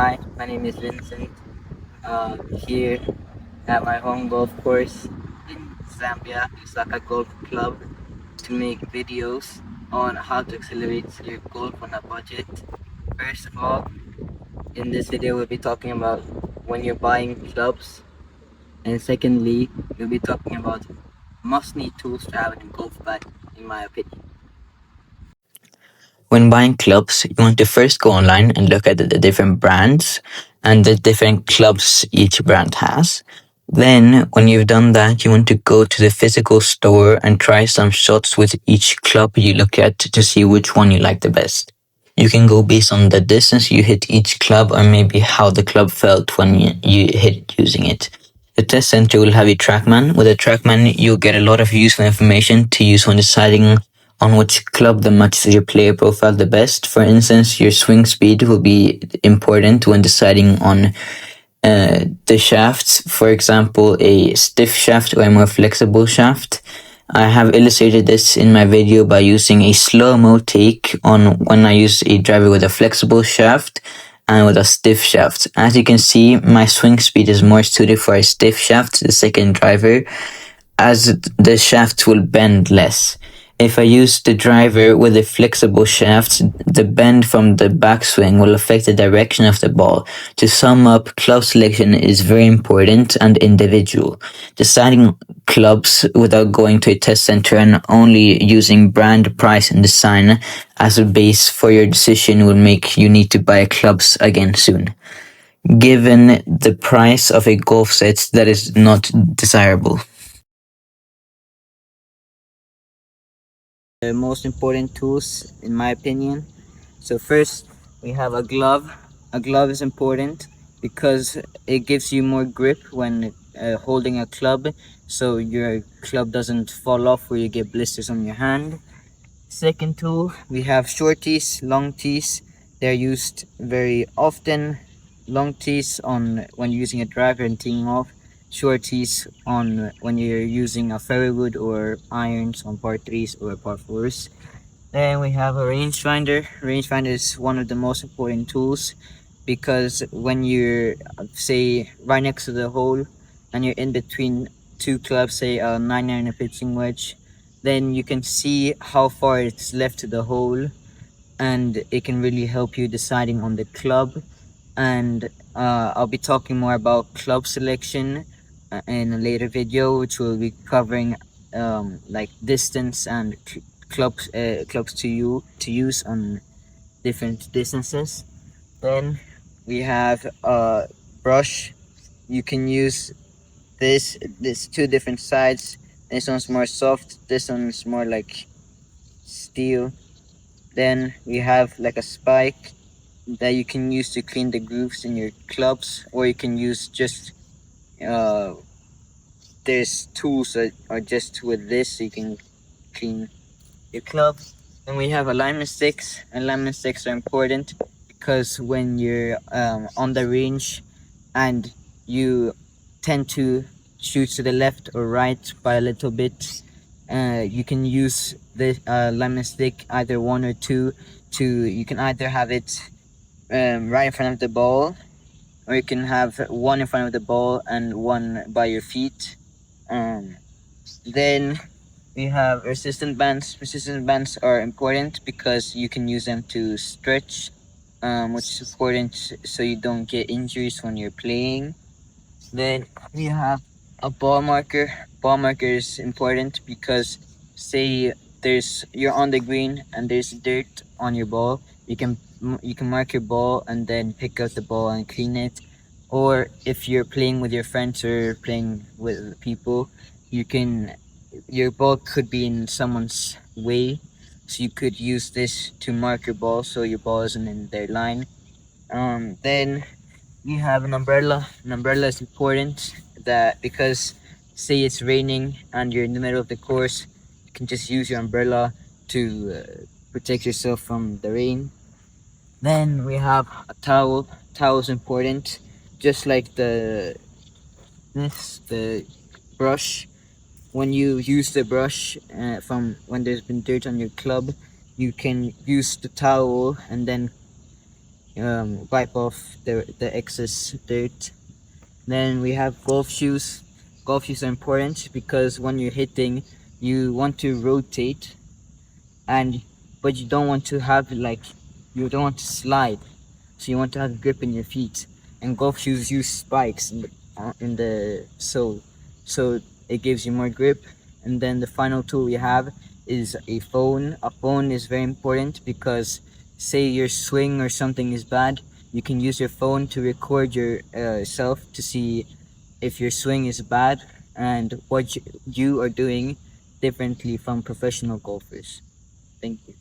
Hi, my name is Vincent. Here at my home golf course in Zambia, Lusaka Golf Club, to make videos on how to accelerate your golf on a budget. First of all, in this video, we'll be talking about when you're buying clubs, and secondly, we'll be talking about must-need tools to have in a golf bag, in my opinion. When buying clubs, you want to first go online and look at the different brands and the different clubs each brand has. Then, when you've done that, you want to go to the physical store and try some shots with each club you look at to see which one you like the best. You can go based on the distance you hit each club or maybe how the club felt when you hit it using it. The test center will have a TrackMan. With a TrackMan, you'll get a lot of useful information to use when deciding on which club that matches your player profile the best. For instance, your swing speed will be important when deciding on the shafts. For example, a stiff shaft or a more flexible shaft. I have illustrated this in my video by using a slow-mo take on when I use a driver with a flexible shaft and with a stiff shaft. As you can see, my swing speed is more suited for a stiff shaft, the second driver, as the shaft will bend less. If I use the driver with a flexible shaft, the bend from the backswing will affect the direction of the ball. To sum up, club selection is very important and individual. Deciding clubs without going to a test center and only using brand, price, and design as a base for your decision will make you need to buy clubs again soon. Given the price of a golf set, that is not desirable. The most important tools, in my opinion. So first, we have a glove. A glove is important because it gives you more grip when holding a club, so your club doesn't fall off or you get blisters on your hand. Second tool, we have short tees, long tees. They're used very often. Long tees on when using a driver and teeing off. Short tees on when you're using a fairway wood or irons on par threes or par fours. Then we have a rangefinder. Rangefinder is one of the most important tools because when you're, say, right next to the hole and you're in between two clubs, say a 9 and a pitching wedge, then you can see how far it's left to the hole, and it can really help you deciding on the club. And I'll be talking more about club selection in a later video, which will be covering like distance and clubs to use on different distances. Then we have a brush. You can use this two different sides. This one's more soft. This one's more like steel. Then we have like a spike that you can use to clean the grooves in your clubs, or you can use just uh, there's tools that are just with this, so you can clean your clubs. Then we have alignment sticks. Alignment sticks are important because when you're on the range and you tend to shoot to the left or right by a little bit, you can use the alignment stick, either one or two, to you can either have it right in front of the ball, or you can have one in front of the ball and one by your feet. Um, then we have resistant bands. Resistant bands are important because you can use them to stretch, which is important so you don't get injuries when you're playing. Then we have a ball marker. Ball marker is important because, say, there's you're on the green and there's dirt on your ball. You can mark your ball and then pick up the ball and clean it. Or if you're playing with your friends or playing with people, you can your ball could be in someone's way, so you could use this to mark your ball so your ball isn't in their line. Then you have an umbrella. An umbrella is important that because, say, it's raining and you're in the middle of the course, you can just use your umbrella to protect yourself from the rain. Then we have a towel. Towel is important, just like the brush. When you use the brush from when there's been dirt on your club, you can use the towel and then wipe off the excess dirt. Then we have golf shoes. Golf shoes are important because when you're hitting, you want to rotate, and but you don't want to have you don't want to slide, so you want to have grip in your feet. And golf shoes use spikes in the sole, so it gives you more grip. And then the final tool we have is a phone. A phone is very important because say your swing or something is bad, you can use your phone to record your self to see if your swing is bad and what you are doing differently from professional golfers. Thank you.